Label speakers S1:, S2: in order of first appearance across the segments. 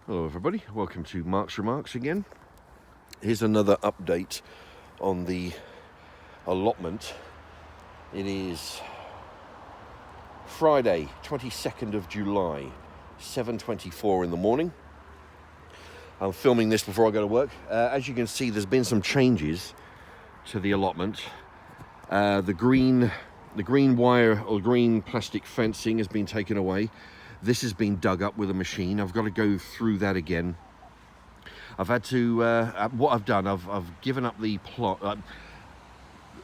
S1: Hello everybody, welcome to Mark's Remarks again. Here's another update on the allotment. It is Friday, 22nd of July, 7:24 in the morning. I'm filming this before I go to work. As you can see, there's been some changes to the allotment. The green wire or green plastic fencing has been taken away. This has been dug up with a machine. I've got to go through that again. I've had to, what I've done, I've given up the plot.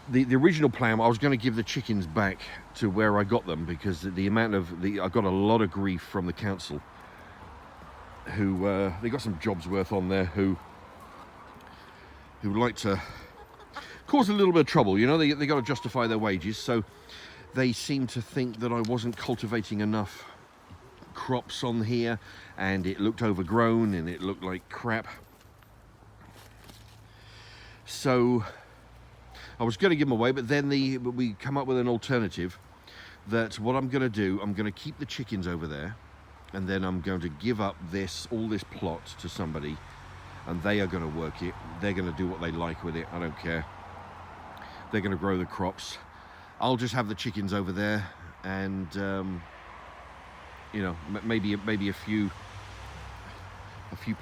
S1: The original plan, I was going to give the chickens back to where I got them because I got a lot of grief from the council who, they got some jobs worth on there who like to cause a little bit of trouble, you know, they got to justify their wages. So they seem to think that I wasn't cultivating enough crops on here and it looked overgrown and it looked like crap. So I was going to give them away, but then we come up with an alternative that what I'm going to do, I'm going to keep the chickens over there and then I'm going to give up all this plot to somebody and they are going to work it. They're going to do what they like with it. I don't care. They're going to grow the crops. I'll just have the chickens over there and you know, maybe a few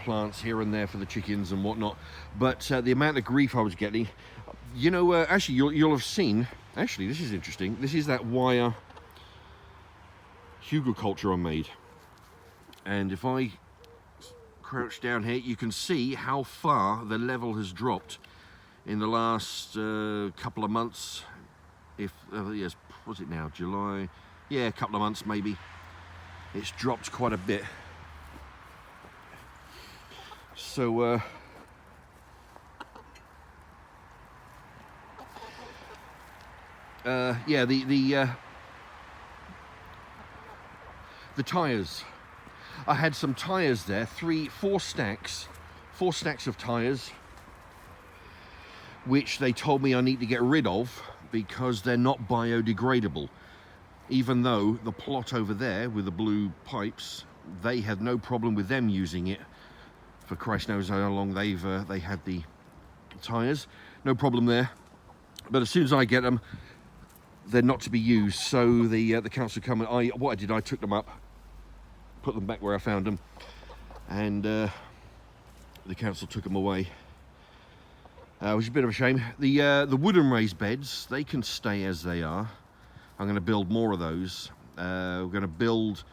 S1: plants here and there for the chickens and whatnot. But the amount of grief I was getting, you know, actually you'll have seen. Actually, this is interesting. This is that wire hugelkultur I made, and if I crouch down here, you can see how far the level has dropped in the last couple of months. If yes, what's it now? July? Yeah, a couple of months maybe. It's dropped quite a bit. So yeah, the tyres. I had some tyres there, four stacks of tyres, which they told me I need to get rid of because they're not biodegradable. Even though the plot over there with the blue pipes, they had no problem with them using it for Christ knows how long they had the tyres. No problem there. But as soon as I get them, they're not to be used. So the council come and what I did, I took them up, put them back where I found them, and the council took them away. Which is a bit of a shame. The wooden raised beds, they can stay as they are. I'm going to build more of those. We're going to build,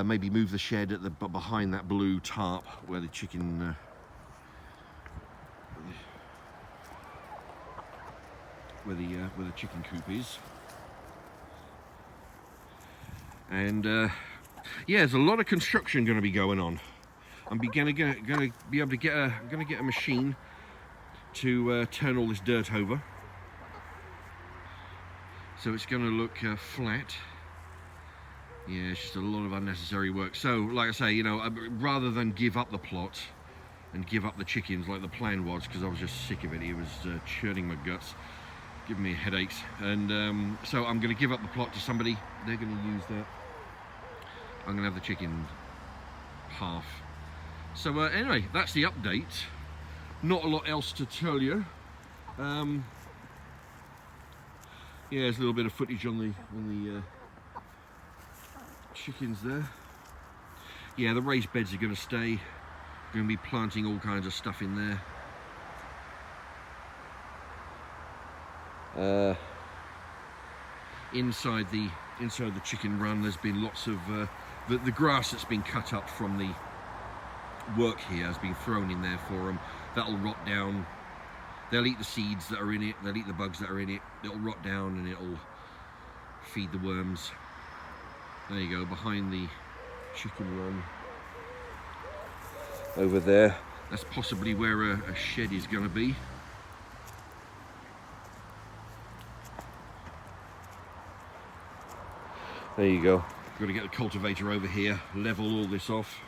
S1: maybe move the shed behind that blue tarp where the chicken, where the chicken coop is. And yeah, there's a lot of construction going to be going on. I'm going to be able to get a machine to turn all this dirt over. So it's going to look flat. Yeah, it's just a lot of unnecessary work. So, like I say, you know, rather than give up the plot and give up the chickens like the plan was, because I was just sick of it. It was churning my guts, giving me headaches. And so I'm going to give up the plot to somebody. They're going to use that. I'm going to have the chicken half. So anyway, that's the update. Not a lot else to tell you. Yeah, there's a little bit of footage on the chickens there. Yeah, the raised beds are going to stay. Going to be planting all kinds of stuff in there. Inside the chicken run, there's been lots of the grass that's been cut up from the work here has been thrown in there for them. That'll rot down. They'll eat the seeds that are in it, they'll eat the bugs that are in it, it'll rot down and it'll feed the worms. There you go, behind the chicken run. Over there, that's possibly where a shed is going to be. There you go. Got to get the cultivator over here, level all this off.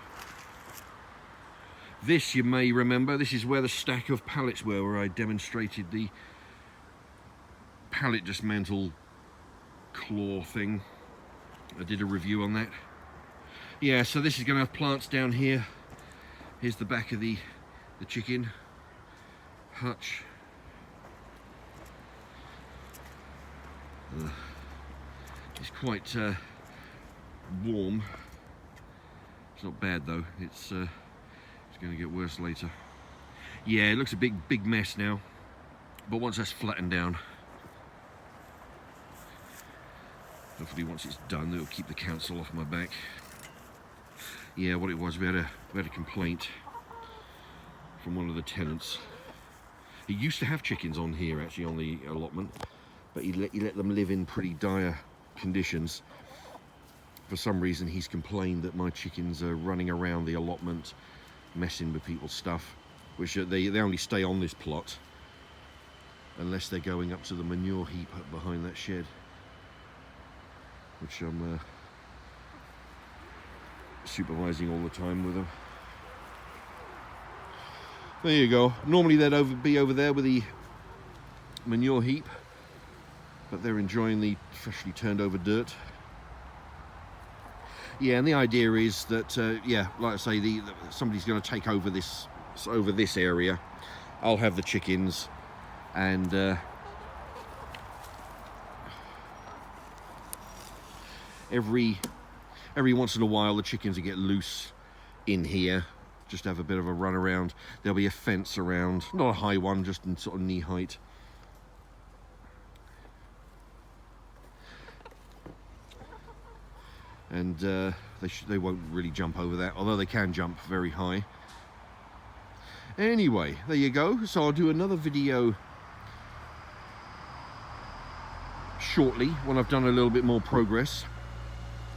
S1: This, you may remember, this is where the stack of pallets were, where I demonstrated the pallet dismantle claw thing. I did a review on that. Yeah, so this is going to have plants down here. Here's the back of the chicken hutch. It's quite warm. It's not bad though. It's going to get worse later. Yeah, it looks a big mess now, but once that's flattened down, hopefully once it's done, it'll keep the council off my back. Yeah, what it was, we had a complaint from one of the tenants. He used to have chickens on here, actually, on the allotment, but he let them live in pretty dire conditions. For some reason, he's complained that my chickens are running around the allotment, messing with people's stuff, which they only stay on this plot unless they're going up to the manure heap up behind that shed, which I'm supervising all the time with them. There you go. Normally they'd be over there with the manure heap, but they're enjoying the freshly turned over dirt. Yeah, and the idea is that yeah, like I say, somebody's going to take over this area. I'll have the chickens, and every once in a while the chickens will get loose in here, just have a bit of a run around. There'll be a fence around, not a high one, just in sort of knee height. And they won't really jump over that, although they can jump very high. Anyway, there you go. So I'll do another video shortly when I've done a little bit more progress.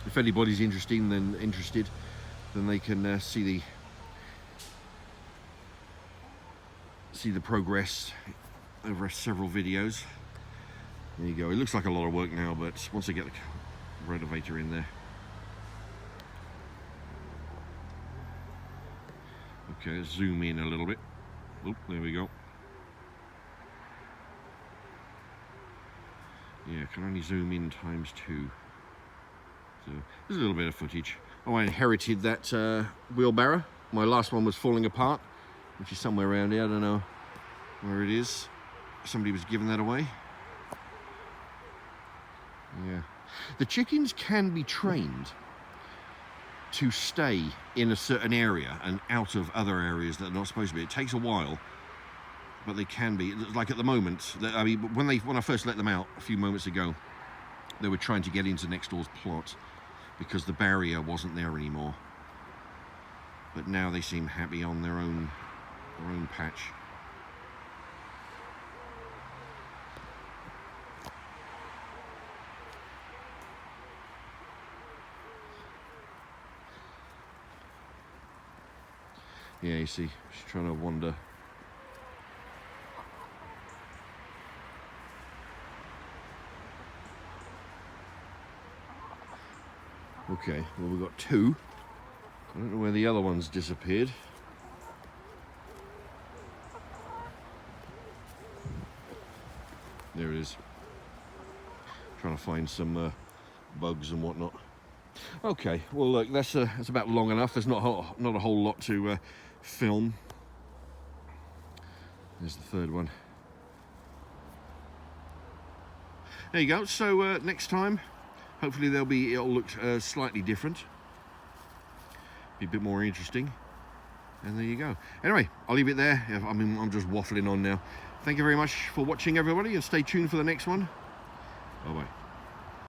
S1: If anybody's interested, then they can see the progress over several videos. There you go. It looks like a lot of work now, but once I get the renovator in there. Okay, let's zoom in a little bit. Oh, there we go. Yeah, can only zoom in ×2. So there's a little bit of footage. Oh, I inherited that wheelbarrow. My last one was falling apart, which is somewhere around here. I don't know where it is. Somebody was giving that away. Yeah. The chickens can be trained to stay in a certain area and out of other areas that are not supposed to be. It takes a while, but they can be. Like at the moment, I mean, when I first let them out a few moments ago, they were trying to get into next door's plot because the barrier wasn't there anymore. But now they seem happy on their own patch. Yeah, you see, she's trying to wander. Okay, well, we've got 2. I don't know where the other one's disappeared. There it is. Trying to find some bugs and whatnot. Okay, well, look, that's about long enough. There's not a whole lot to film. There's the third one. There you go. So next time, hopefully it'll look slightly different, be a bit more interesting. And there you go. Anyway, I'll leave it there. I mean, I'm just waffling on now. Thank you very much for watching, everybody, and stay tuned for the next one. Bye bye.